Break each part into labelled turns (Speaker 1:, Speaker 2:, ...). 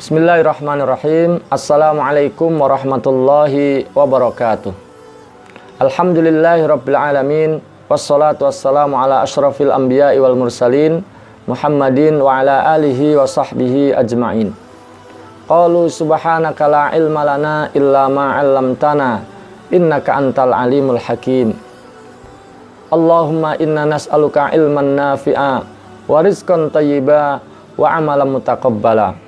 Speaker 1: Bismillahirrahmanirrahim. Assalamualaikum warahmatullahi wabarakatuh. Alhamdulillahirabbil alamin. Wassalatu wassalamu ala asyrafil anbiya'i wal mursalin Muhammadin wa ala alihi wa sahbihi ajma'in. Qalu subhanaka la ilma lana illa ma 'allamtana innaka antal alimul hakim. Allahumma inna nas'aluka ilman nafi'a wa rizqan thayyiba wa amalan mutaqabbala.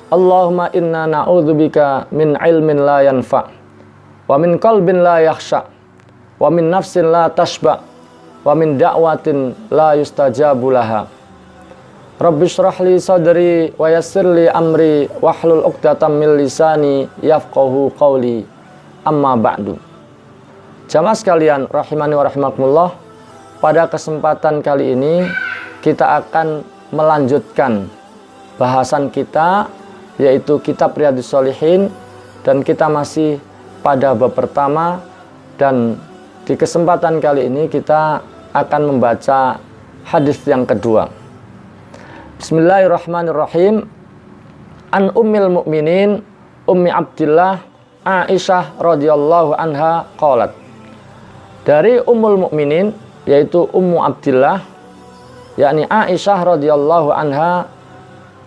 Speaker 1: Allahumma inna na'udzubika min ilmin la yanfa' wa min qalbin la yakhsha' wa min nafsin la tashba' wa min da'watin la yustajabu laha. Rabbi shrah li sadri wa yassir li amri wahlul 'uqdatam min lisani yafqahu qawli. Amma ba'du. Jamaah sekalian rahimani wa rahimakumullah, pada kesempatan kali ini kita akan melanjutkan bahasan kita, yaitu kitab Riyadhus Shalihin, dan kita masih pada bab pertama, dan di kesempatan kali ini kita akan membaca hadis yang kedua. Bismillahirrahmanirrahim. An ummil mu'minin Ummi Abdillah Aisyah radhiyallahu anha qalat. Dari Ummul Mukminin, yaitu Ummu Abdillah, yakni Aisyah radhiyallahu anha,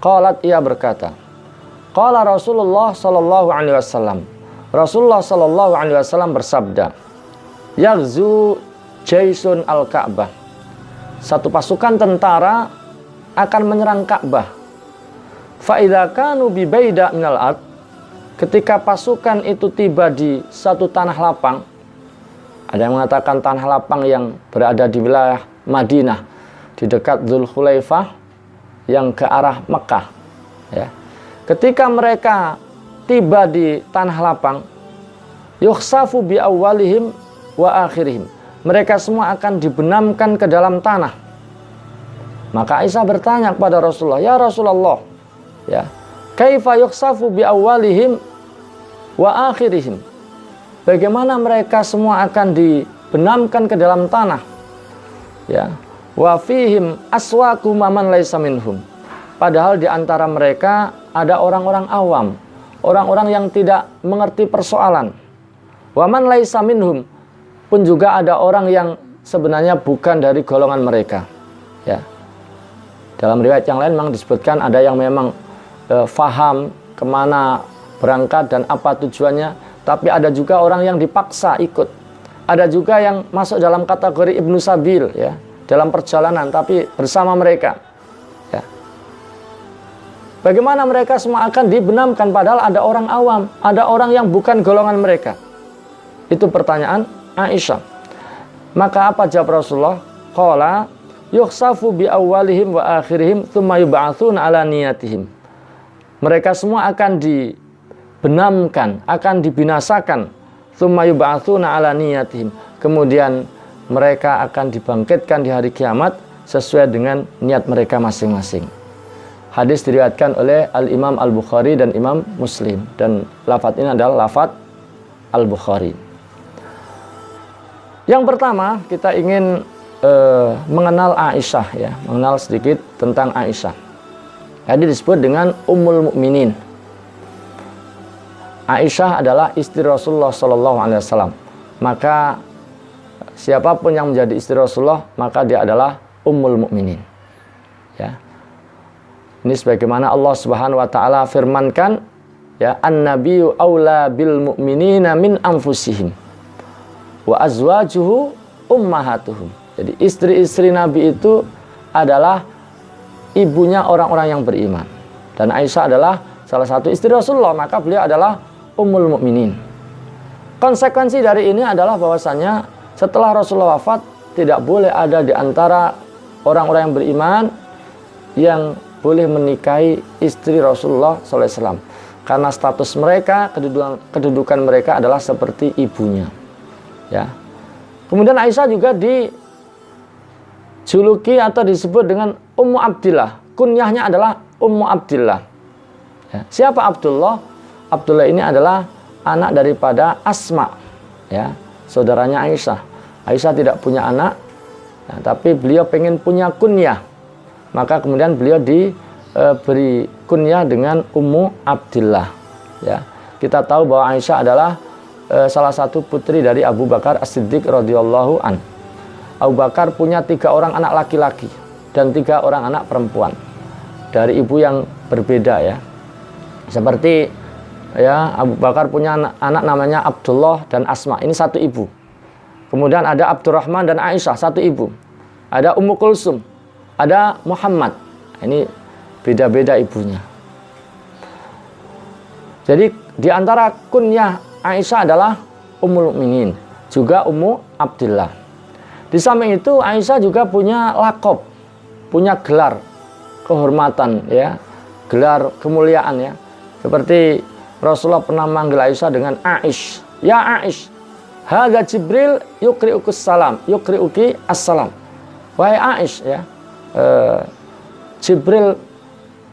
Speaker 1: qalat, ia berkata, qala Rasulullah sallallahu alaihi wasallam. Rasulullah sallallahu alaihi wasallam bersabda, yaghzu jaisun al-Ka'bah. Satu pasukan tentara akan menyerang Ka'bah. Fa idza kanu bi baida minal ard. Ketika pasukan itu tiba di satu tanah lapang, ada yang mengatakan tanah lapang yang berada di wilayah Madinah, di dekat Dzulhulaifah yang ke arah Mekah, ya. Ketika mereka tiba di tanah lapang, yukhsafu bi awwalihim wa akhirihim. Mereka semua akan dibenamkan ke dalam tanah. Maka Aisyah bertanya kepada Rasulullah, "Ya Rasulullah, ya, kaifa yukhsafu bi awwalihim wa akhirihim?" Bagaimana mereka semua akan dibenamkan ke dalam tanah? Ya. Wa fihim aswaqu man laysa minhum. Padahal di antara mereka ada orang-orang awam, orang-orang yang tidak mengerti persoalan. Wa man laysa minhum, pun juga ada orang yang sebenarnya bukan dari golongan mereka. Ya. Dalam riwayat yang lain memang disebutkan ada yang memang faham kemana berangkat dan apa tujuannya. Tapi ada juga orang yang dipaksa ikut. Ada juga yang masuk dalam kategori Ibnu Sabil, ya, dalam perjalanan tapi bersama mereka. Ya. Bagaimana mereka semua akan dibenamkan padahal ada orang awam, ada orang yang bukan golongan mereka? Itu pertanyaan Aisyah. Maka apa jawab Rasulullah? Qala yukhsafu bi awwalihim wa akhirihim tsumma yub'atsuna ala niyatihim. Mereka semua akan dibenamkan, akan dibinasakan, tsumma yub'atsuna ala niyatihim. Kemudian mereka akan dibangkitkan di hari kiamat sesuai dengan niat mereka masing-masing. Hadis diriwayatkan oleh Al-Imam Al-Bukhari dan Imam Muslim, dan lafaz ini adalah lafaz Al-Bukhari. Yang pertama kita ingin mengenal Aisyah, ya, mengenal sedikit tentang Aisyah. Jadi disebut dengan Ummul Mukminin. Aisyah adalah istri Rasulullah sallallahu alaihi wasallam. Maka siapapun yang menjadi istri Rasulullah, maka dia adalah Ummul Mukminin. Ya. Ini sebagaimana Allah Subhanahu wa taala firmankan, ya, an-nabiyyu aula bil mu'minina min anfusihim wa azwajuhu ummahatuhum. Jadi istri-istri Nabi itu adalah ibunya orang-orang yang beriman. Dan Aisyah adalah salah satu istri Rasulullah, maka beliau adalah Ummul Mukminin. Konsekuensi dari ini adalah bahwasanya setelah Rasulullah wafat, tidak boleh ada di antara orang-orang yang beriman yang boleh menikahi istri Rasulullah SAW, karena status mereka, kedudukan mereka adalah seperti ibunya. Ya. Kemudian Aisyah juga dijuluki atau disebut dengan Ummu Abdillah. Kunyahnya adalah Ummu Abdillah. Ya. Siapa Abdullah? Abdullah ini adalah anak daripada Asma, ya, saudaranya Aisyah. Aisyah tidak punya anak, ya, tapi beliau pengen punya kunyah. Maka kemudian beliau beri kunyah dengan Ummu Abdillah. Ya, kita tahu bahwa Aisyah adalah salah satu putri dari Abu Bakar As-Siddiq radhiyallahu an. Abu Bakar punya 3 orang anak laki-laki dan 3 orang anak perempuan dari ibu yang berbeda ya. Seperti ya, Abu Bakar punya anak namanya Abdullah dan Asma, ini satu ibu. Kemudian ada Abdurrahman dan Aisyah, satu ibu. Ada Ummu Kulsum, ada Muhammad, ini beda-beda ibunya. Jadi di antara kunyah Aisyah adalah Ummul Mukminin, juga Ummu Abdillah. Di samping itu Aisyah juga punya laqab, punya gelar kehormatan ya, gelar kemuliaan ya. Seperti Rasulullah pernah manggil Aisyah dengan Aish. Ya Aish, hadza Jibril yukri'uki salam, yukri'uki assalam. Wahai Aish ya, Jibril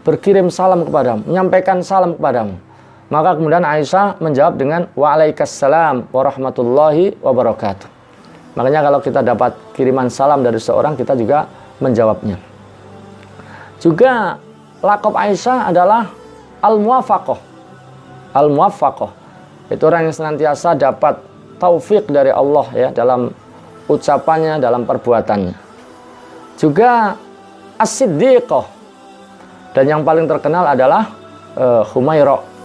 Speaker 1: berkirim salam kepadamu, menyampaikan salam kepadamu. Maka kemudian Aisyah menjawab dengan waalaikumsalam warahmatullahi wabarakatuh. Makanya kalau kita dapat kiriman salam dari seorang, kita juga menjawabnya. Juga laqab Aisyah adalah Al-Muwaffaqah. Al-Muwaffaqah itu orang yang senantiasa dapat taufik dari Allah ya, dalam ucapannya, dalam perbuatannya. Juga As-Siddiqah. Dan yang paling terkenal adalah Humairah.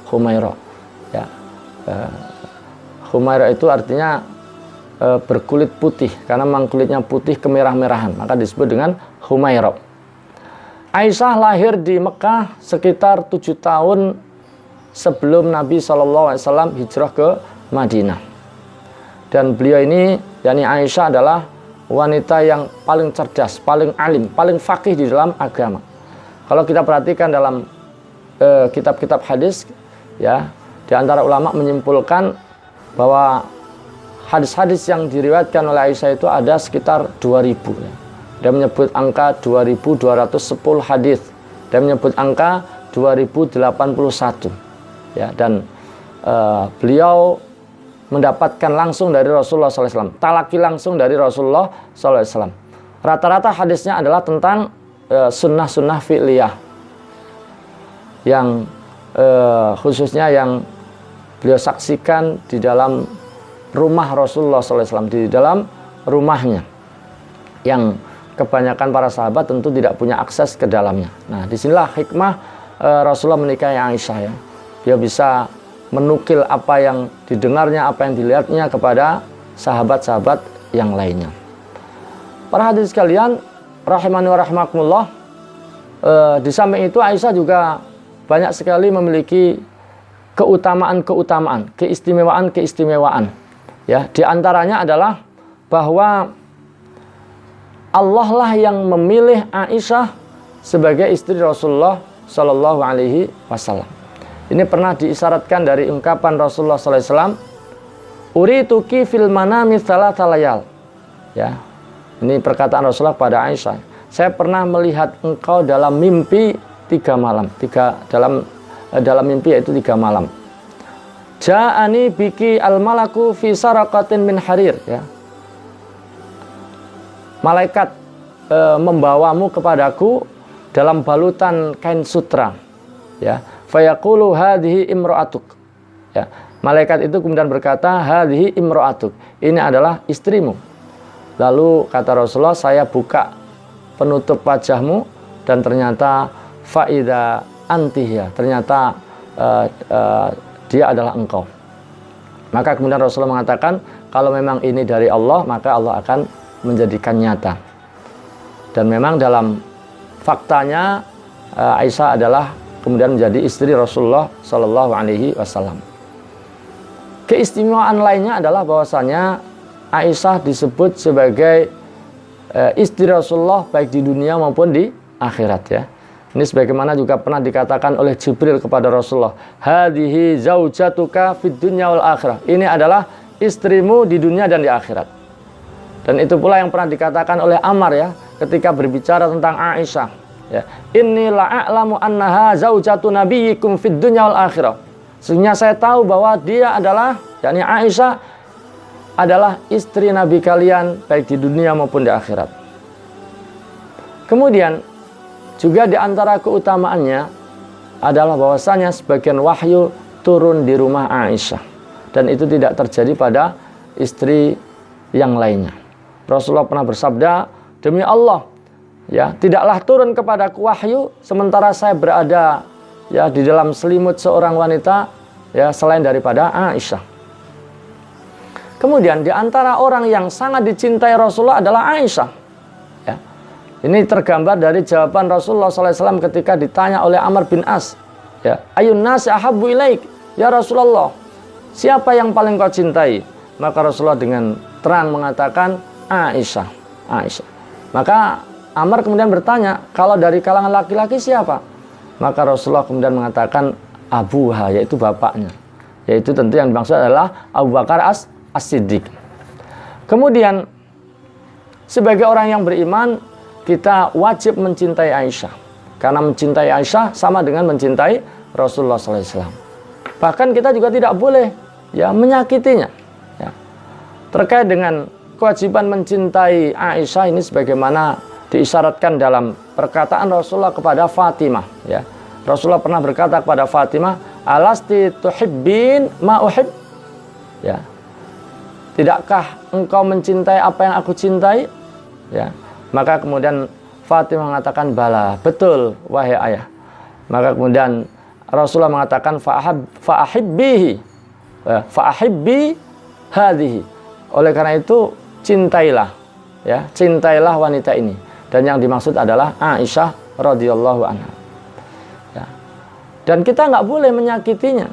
Speaker 1: Humairah ya. Humairah itu artinya berkulit putih, karena memang kulitnya putih kemerah-merahan, maka disebut dengan Humairah. Aisyah lahir di Mekah sekitar 7 tahun sebelum Nabi SAW hijrah ke Madinah. Dan beliau ini, yakni Aisyah, adalah wanita yang paling cerdas, paling alim, paling faqih di dalam agama. Kalau kita perhatikan dalam kitab-kitab hadis ya, di antara ulama menyimpulkan bahwa hadis-hadis yang diriwayatkan oleh Aisyah itu ada sekitar 2000 ya. Dia menyebut angka 2210 hadis. Dia menyebut angka 2081 ya, dan beliau mendapatkan langsung dari Rasulullah SAW, talaki langsung dari Rasulullah SAW. Rata-rata hadisnya adalah tentang sunnah-sunnah fi'liyah, yang khususnya yang beliau saksikan di dalam rumah Rasulullah SAW, di dalam rumahnya, yang kebanyakan para sahabat tentu tidak punya akses ke dalamnya. Nah, disinilah hikmah Rasulullah menikahi Aisyah ya. Dia bisa menukil apa yang didengarnya, apa yang dilihatnya kepada sahabat-sahabat yang lainnya. Para hadirin sekalian, rahimani wa rahimakumullah, di samping itu Aisyah juga banyak sekali memiliki keutamaan-keutamaan, keistimewaan-keistimewaan. Ya, di antaranya adalah bahwa Allah lah yang memilih Aisyah sebagai istri Rasulullah Shallallahu Alaihi Wasallam. Ini pernah diisyaratkan dari ungkapan Rasulullah Sallallahu Alaihi Wasallam, "Urituki fil manami tsalatsa layal." Ya, ini perkataan Rasulullah pada Aisyah. Saya pernah melihat engkau dalam mimpi 3 malam. Dalam mimpi yaitu 3 malam. Ja'ani biki al-malaku fi saraqatin min harir. Ya. Malaikat membawamu kepadaku dalam balutan kain sutra. Ya. Fayaqulu hadhihi imra'atuk. Ya. Malaikat itu kemudian berkata, hadhihi imra'atuk. Ini adalah istrimu. Lalu kata Rasulullah, saya buka penutup wajahmu dan ternyata faida antihya, ternyata dia adalah engkau. Maka kemudian Rasulullah mengatakan, kalau memang ini dari Allah, maka Allah akan menjadikan nyata. Dan memang dalam faktanya Aisyah adalah kemudian menjadi istri Rasulullah Shallallahu Alaihi Wasallam. Keistimewaan lainnya adalah bahwasanya Aisyah disebut sebagai istri Rasulullah baik di dunia maupun di akhirat ya. Ini sebagaimana juga pernah dikatakan oleh Jibril kepada Rasulullah, hadhihi zaujatuka fid dunya wal akhirah. Ini adalah istrimu di dunia dan di akhirat. Dan itu pula yang pernah dikatakan oleh Ammar ya, ketika berbicara tentang Aisyah ya. Inni la'alamu annaha zaujatu nabiyyikum fid dunya wal akhirah. Sesungguhnya saya tahu bahwa dia adalah, yakni Aisyah adalah istri Nabi kalian baik di dunia maupun di akhirat. Kemudian Juga di antara keutamaannya adalah bahwasanya sebagian wahyu turun di rumah Aisyah, dan itu tidak terjadi pada istri yang lainnya. Rasulullah pernah bersabda, demi Allah, ya, tidaklah turun kepadaku wahyu sementara saya berada ya di dalam selimut seorang wanita ya selain daripada Aisyah. Kemudian di antara orang yang sangat dicintai Rasulullah adalah Aisyah. Ya. Ini tergambar dari jawaban Rasulullah SAW ketika ditanya oleh Amr bin As, ya, ayun nasi ahabbu ilaik, ya Rasulullah, siapa yang paling kau cintai? Maka Rasulullah dengan terang mengatakan Aisyah. Aisyah. Maka Amr kemudian bertanya, kalau dari kalangan laki-laki siapa? Maka Rasulullah kemudian mengatakan abuha, yaitu bapaknya. Yaitu tentu yang dimaksud adalah Abu Bakar As-Siddiq. Kemudian sebagai orang yang beriman, kita wajib mencintai Aisyah. Karena mencintai Aisyah sama dengan mencintai Rasulullah SAW. Bahkan kita juga tidak boleh ya menyakitinya. Ya. Terkait dengan kewajiban mencintai Aisyah ini sebagaimana diisyaratkan dalam perkataan Rasulullah kepada Fatimah. Ya. Rasulullah pernah berkata kepada Fatimah, alasti tuhibbin ma uhib? Ya. Tidakkah engkau mencintai apa yang aku cintai? Ya. Maka kemudian Fatimah mengatakan, bala, betul wahai ayah. Maka kemudian Rasulullah mengatakan fa'ahibbihi, fa'ahibbi hadhihi. Oleh karena itu cintailah, ya, cintailah wanita ini. Dan yang dimaksud adalah Aisyah radhiyallahu anha. Ya. Dan kita nggak boleh menyakitinya,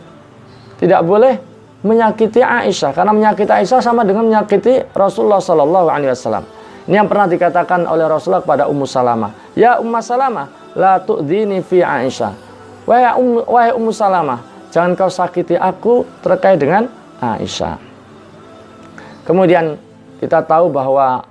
Speaker 1: tidak boleh menyakiti Aisyah, karena menyakiti Aisyah sama dengan menyakiti Rasulullah Sallallahu Alaihi Wasallam. Ini yang pernah dikatakan oleh Rasulullah kepada Ummu Salamah, ya Ummu Salamah, la tu'dhini fi Aisyah. Wahai Ummu Salamah, jangan kau sakiti aku terkait dengan Aisyah. Kemudian kita tahu bahwa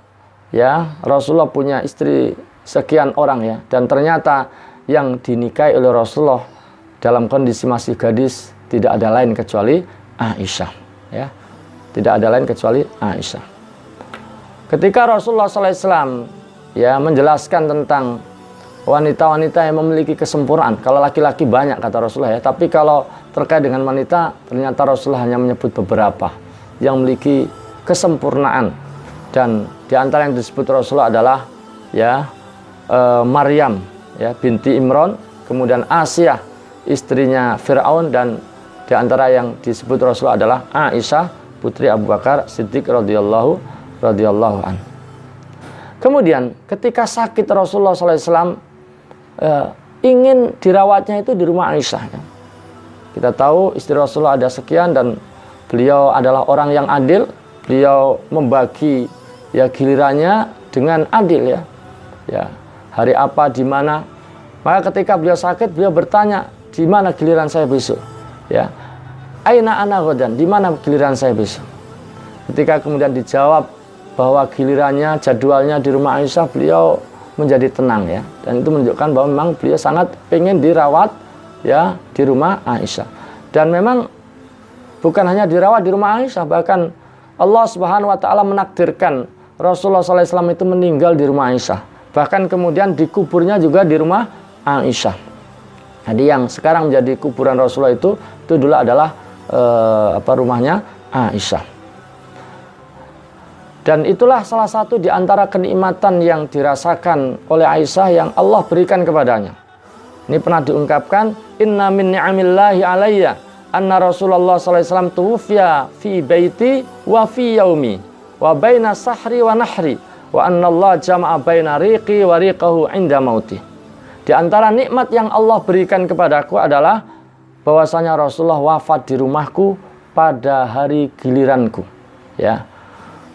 Speaker 1: ya Rasulullah punya istri sekian orang ya, dan ternyata yang dinikahi oleh Rasulullah dalam kondisi masih gadis tidak ada lain kecuali Aisyah, ya, tidak ada lain kecuali Aisyah. Ketika Rasulullah SAW ya menjelaskan tentang wanita-wanita yang memiliki kesempurnaan, kalau laki-laki banyak kata Rasulullah ya, tapi kalau terkait dengan wanita ternyata Rasulullah hanya menyebut beberapa yang memiliki kesempurnaan, dan di antara yang disebut Rasulullah adalah ya Maryam ya binti Imran, kemudian Asiyah istrinya Fir'aun, dan di antara yang disebut Rasulullah adalah Aisyah putri Abu Bakar Siddiq radhiyallahu an. Kemudian ketika sakit Rasulullah SAW ingin dirawatnya itu di rumah Aisyah. Kita tahu istri Rasulullah ada sekian dan beliau adalah orang yang adil. Beliau membagi ya gilirannya dengan adil ya. Ya, hari apa di mana. Maka ketika beliau sakit, beliau bertanya, di mana giliran saya besok? Ya. Aina ana ghadan, di mana giliran saya besok? Ketika kemudian dijawab bahwa gilirannya, jadwalnya di rumah Aisyah, beliau menjadi tenang ya. Dan itu menunjukkan bahwa memang beliau sangat pengen dirawat ya di rumah Aisyah. Dan memang bukan hanya dirawat di rumah Aisyah, bahkan Allah Subhanahu wa taala menakdirkan Rasulullah SAW itu meninggal di rumah Aisyah. Bahkan kemudian dikuburnya juga di rumah Aisyah. Jadi yang sekarang menjadi kuburan Rasulullah itu dulu adalah rumahnya Aisyah. Dan itulah salah satu di antara kenikmatan yang dirasakan oleh Aisyah yang Allah berikan kepadanya. Ini pernah diungkapkan, inna min ni'amillahi alayya anna Rasulullah SAW tuwfiya fi baiti wa fi yaumi wa baina sahri wa nahri wa anna Allah jama'a baina riqi wa riqahu inda mauti. Di antara nikmat yang Allah berikan kepadaku adalah bahwasanya Rasulullah wafat di rumahku pada hari giliranku, ya,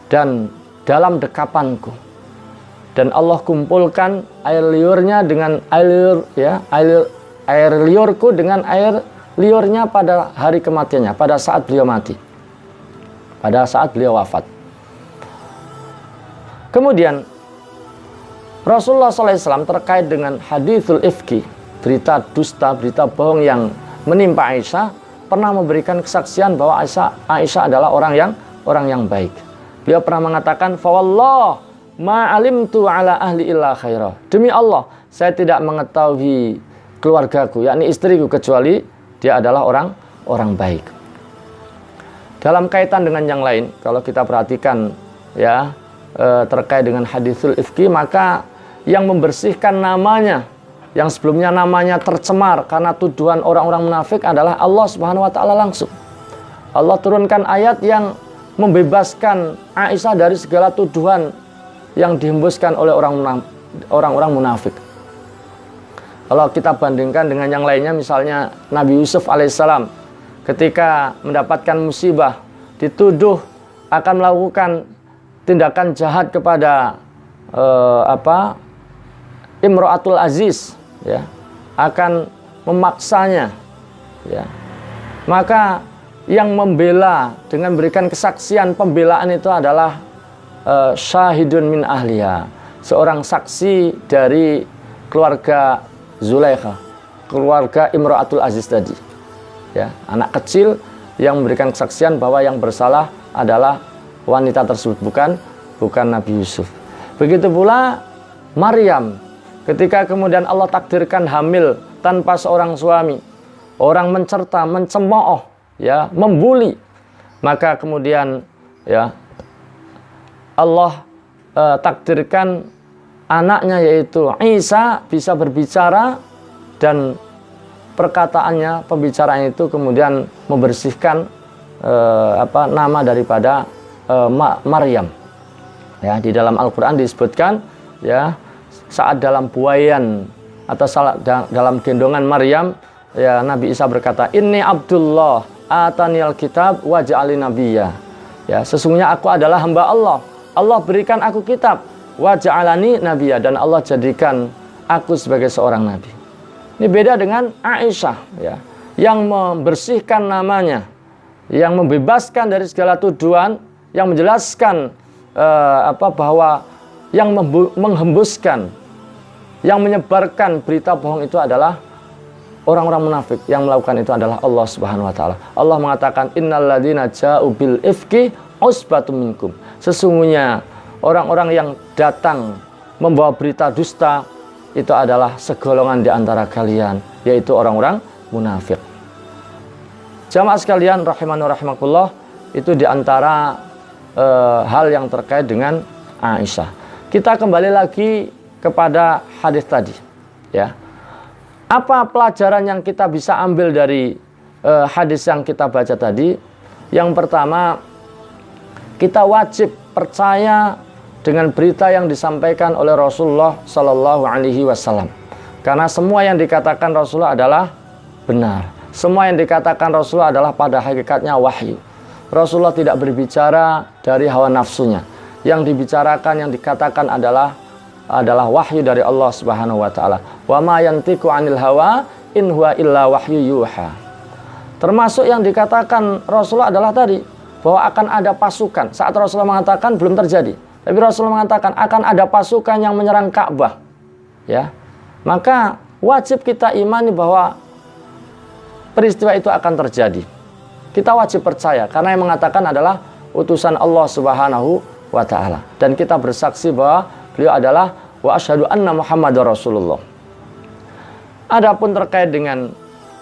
Speaker 1: dan dalam dekapanku, dan Allah kumpulkan air liurnya dengan air liurku dengan air liurnya pada hari kematiannya, pada saat beliau mati, pada saat beliau wafat. Kemudian Rasulullah SAW terkait dengan hadithul ifki, berita dusta, berita bohong yang menimpa Aisyah, pernah memberikan kesaksian bahwa Aisyah adalah orang yang baik. Beliau pernah mengatakan, "Fawallah ma alimtu ala ahli illa khairah." Demi Allah, saya tidak mengetahui keluargaku, yakni istriku, kecuali dia adalah orang baik. Dalam kaitan dengan yang lain, kalau kita perhatikan ya, terkait dengan hadisul ifki, maka yang membersihkan namanya, yang sebelumnya namanya tercemar karena tuduhan orang-orang munafik, adalah Allah Subhanahu wa taala langsung. Allah turunkan ayat yang membebaskan Aisyah dari segala tuduhan yang dihembuskan oleh orang-orang munafik. Kalau kita bandingkan dengan yang lainnya, misalnya Nabi Yusuf alaihissalam ketika mendapatkan musibah, dituduh akan melakukan tindakan jahat kepada Imro'atul Aziz, ya, akan memaksanya, ya. Maka yang membela dengan memberikan kesaksian pembelaan itu adalah syahidun min ahliya, seorang saksi dari keluarga Zulaikha, keluarga Imro'atul Aziz tadi, ya, anak kecil yang memberikan kesaksian bahwa yang bersalah adalah wanita tersebut, bukan Nabi Yusuf. Begitu pula Maryam, ketika kemudian Allah takdirkan hamil tanpa seorang suami, orang mencerca, mencemooh, ya, membuli, maka kemudian ya Allah takdirkan anaknya yaitu Isa bisa berbicara, dan perkataannya, pembicaraan itu kemudian membersihkan nama daripada Maryam. Ya, di dalam Al-Qur'an disebutkan, ya, saat dalam buayan atau dalam gendongan Maryam, ya, Nabi Isa berkata, "Inni Abdullah ataniyal kitab wa ja'alni nabiyya." Ya, sesungguhnya aku adalah hamba Allah. Allah berikan aku kitab, wa ja'alani nabiyya, dan Allah jadikan aku sebagai seorang nabi. Ini beda dengan Aisyah, ya, yang membersihkan namanya, yang membebaskan dari segala tuduhan, yang menjelaskan bahwa yang menghembuskan, yang menyebarkan berita bohong itu adalah orang-orang munafik, yang melakukan itu adalah Allah Subhanahu wa taala. Allah mengatakan, "Innalladzina ja'u bil ifki usbatum minkum." Sesungguhnya orang-orang yang datang membawa berita dusta itu adalah segolongan di antara kalian, yaitu orang-orang munafik. Jamaah sekalian rahimani wa rahimakumullah, itu di antara hal yang terkait dengan Aisyah. Kita kembali lagi kepada hadis tadi, ya. Apa pelajaran yang kita bisa ambil dari hadis yang kita baca tadi? Yang pertama, kita wajib percaya dengan berita yang disampaikan oleh Rasulullah Shallallahu Alaihi Wasallam, karena semua yang dikatakan Rasulullah adalah benar. Semua yang dikatakan Rasulullah adalah pada hakikatnya wahyu. Rasulullah tidak berbicara dari hawa nafsunya. Yang dibicarakan, yang dikatakan adalah wahyu dari Allah Subhanahu wa taala. Wa ma yantiqu 'anil hawa in huwa illa wahyu yuha. Termasuk yang dikatakan Rasulullah adalah tadi bahwa akan ada pasukan. Saat Rasulullah mengatakan belum terjadi, tapi Rasulullah mengatakan akan ada pasukan yang menyerang Ka'bah. Ya. Maka wajib kita imani bahwa peristiwa itu akan terjadi. Kita wajib percaya karena yang mengatakan adalah utusan Allah Subhanahu wa taala, dan kita bersaksi bahwa beliau adalah wa asyhadu anna Muhammadar Rasulullah. Adapun terkait dengan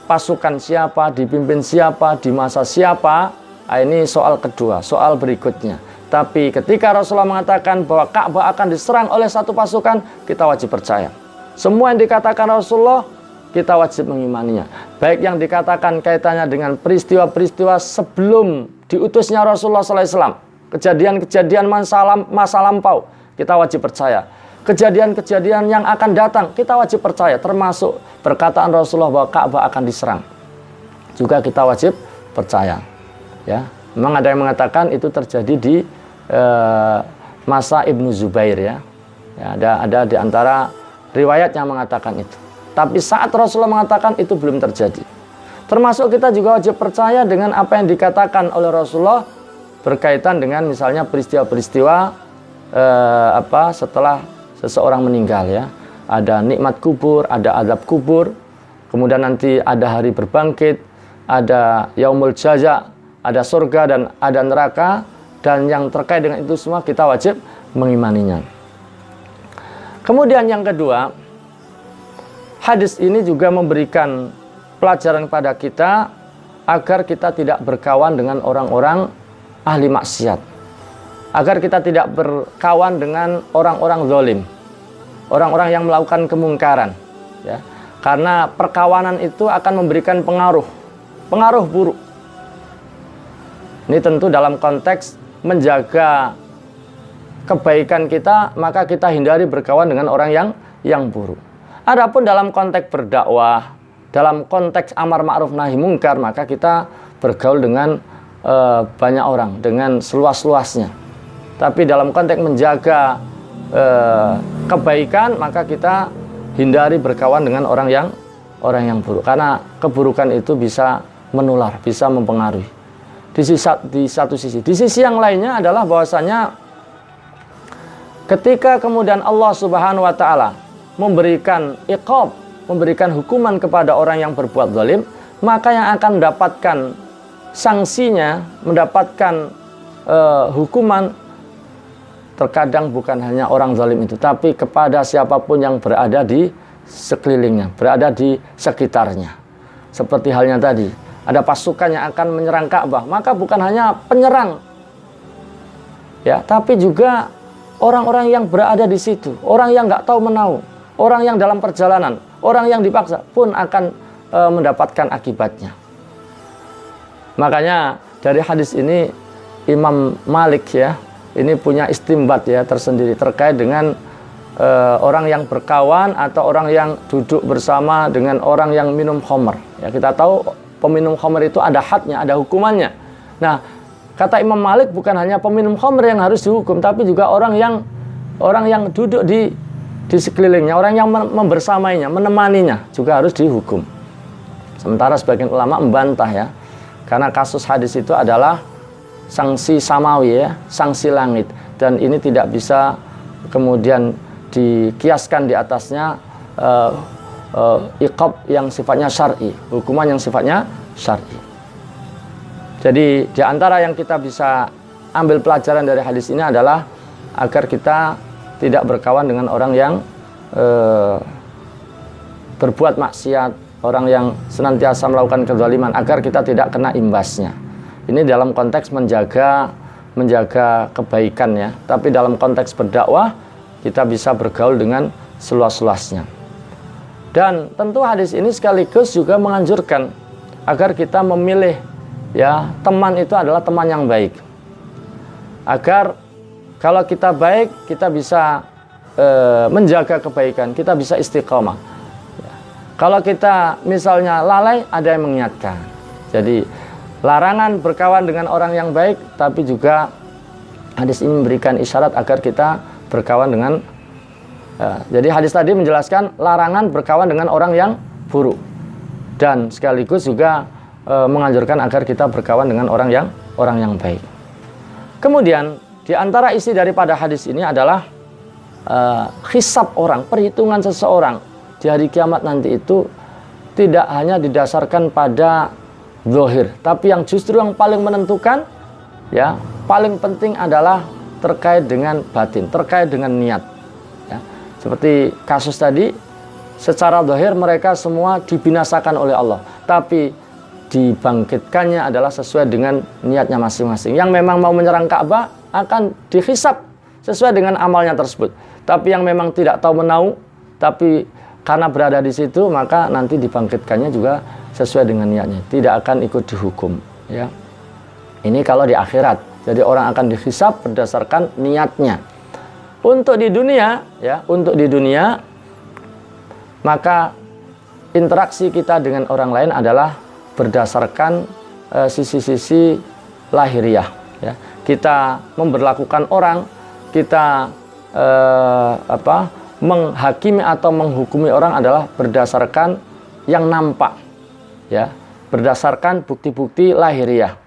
Speaker 1: pasukan siapa, dipimpin siapa, di masa siapa, ini soal kedua, soal berikutnya. Tapi ketika Rasulullah mengatakan bahwa Ka'bah akan diserang oleh satu pasukan, kita wajib percaya. Semua yang dikatakan Rasulullah, kita wajib mengimaninya. Baik yang dikatakan kaitannya dengan peristiwa-peristiwa sebelum diutusnya Rasulullah SAW, kejadian-kejadian masa lampau, kita wajib percaya. Kejadian-kejadian yang akan datang, kita wajib percaya. Termasuk perkataan Rasulullah bahwa Ka'bah akan diserang, juga kita wajib percaya. Ya, memang ada yang mengatakan itu terjadi di masa Ibnu Zubair, ya. Ada di antara riwayat yang mengatakan itu. Tapi saat Rasulullah mengatakan itu belum terjadi. Termasuk kita juga wajib percaya dengan apa yang dikatakan oleh Rasulullah berkaitan dengan misalnya peristiwa-peristiwa setelah seseorang meninggal, ya. Ada nikmat kubur, ada azab kubur, kemudian nanti ada hari berbangkit, ada yaumul jaza, ada surga dan ada neraka, dan yang terkait dengan itu semua kita wajib mengimaninya. Kemudian yang kedua, hadis ini juga memberikan pelajaran kepada kita agar kita tidak berkawan dengan orang-orang ahli maksiat, agar kita tidak berkawan dengan orang-orang zalim, orang-orang yang melakukan kemungkaran, ya. Karena perkawanan itu akan memberikan pengaruh buruk. Ini tentu dalam konteks menjaga kebaikan kita, maka kita hindari berkawan dengan orang yang buruk. Adapun dalam konteks berdakwah, dalam konteks amar ma'ruf nahi mungkar, maka kita bergaul dengan banyak orang, dengan seluas-luasnya. Tapi dalam konteks menjaga kebaikan, maka kita hindari berkawan dengan orang yang buruk, karena keburukan itu bisa menular, bisa mempengaruhi. Di satu sisi, di sisi yang lainnya adalah bahwasanya ketika kemudian Allah Subhanahu wa taala memberikan iqab, memberikan hukuman kepada orang yang berbuat zalim, maka yang akan mendapatkan sanksinya, mendapatkan hukuman terkadang bukan hanya orang zalim itu, tapi kepada siapapun yang berada di sekelilingnya, berada di sekitarnya. Seperti halnya tadi, ada pasukan yang akan menyerang Ka'bah, maka bukan hanya penyerang, ya, tapi juga orang-orang yang berada di situ, orang yang nggak tahu menahu, orang yang dalam perjalanan, orang yang dipaksa pun akan mendapatkan akibatnya. Makanya dari hadis ini Imam Malik, ya, ini punya istimbat, ya, tersendiri terkait dengan orang yang berkawan atau orang yang duduk bersama dengan orang yang minum khamr. Ya, kita tahu peminum khamr itu ada hadnya, ada hukumannya. Nah, kata Imam Malik bukan hanya peminum khamr yang harus dihukum, tapi juga orang yang duduk di sekelilingnya, orang yang membersamainya, menemaninya juga harus dihukum. Sementara sebagian ulama membantah, ya, karena kasus hadis itu adalah sanksi samawi, ya, sanksi langit, dan ini tidak bisa kemudian dikiaskan di atasnya iqab yang sifatnya syar'i, hukuman yang sifatnya syar'i. Jadi di antara yang kita bisa ambil pelajaran dari hadis ini adalah agar kita tidak berkawan dengan orang yang berbuat maksiat, orang yang senantiasa melakukan kezaliman, agar kita tidak kena imbasnya. Ini dalam konteks menjaga kebaikan, ya. Tapi dalam konteks berdakwah kita bisa bergaul dengan seluas-luasnya. Dan tentu hadis ini sekaligus juga menganjurkan agar kita memilih, ya, teman itu adalah teman yang baik. Agar kalau kita baik, kita bisa menjaga kebaikan, kita bisa istiqomah. Ya. Kalau kita misalnya lalai, ada yang mengingatkan. Jadi larangan berkawan dengan orang yang baik, tapi juga hadis ini memberikan isyarat agar kita berkawan dengan jadi hadis tadi menjelaskan larangan berkawan dengan orang yang buruk, dan sekaligus juga menganjurkan agar kita berkawan dengan orang yang baik. Kemudian di antara isi daripada hadis ini adalah hisab orang, perhitungan seseorang di hari kiamat nanti itu tidak hanya didasarkan pada zahir, tapi yang justru yang paling menentukan, ya, paling penting adalah terkait dengan batin, terkait dengan niat. Ya. Seperti kasus tadi, secara zahir mereka semua dibinasakan oleh Allah, tapi dibangkitkannya adalah sesuai dengan niatnya masing-masing. Yang memang mau menyerang Ka'bah akan dihisab sesuai dengan amalnya tersebut. Tapi yang memang tidak tahu menahu, tapi karena berada di situ, maka nanti dibangkitkannya juga sesuai dengan niatnya, tidak akan ikut dihukum, ya. Ini kalau di akhirat. Jadi orang akan dihisab berdasarkan niatnya. Untuk di dunia, ya, untuk di dunia, maka interaksi kita dengan orang lain adalah berdasarkan sisi-sisi lahiriah, ya. Kita memberlakukan orang, kita menghakimi atau menghukumi orang adalah berdasarkan yang nampak, ya, berdasarkan bukti-bukti lahiriah.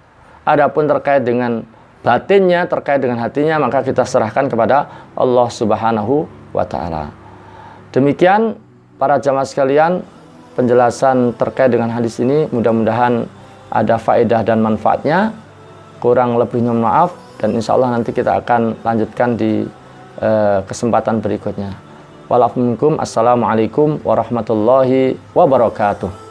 Speaker 1: Adapun terkait dengan batinnya, terkait dengan hatinya, maka kita serahkan kepada Allah Subhanahu wa taala. Demikian para jamaah sekalian, penjelasan terkait dengan hadis ini, mudah-mudahan ada faedah dan manfaatnya. Kurang lebihnya maaf, dan insya Allah nanti kita akan lanjutkan di kesempatan berikutnya. wal afu minkum. Assalamualaikum warahmatullahi wabarakatuh.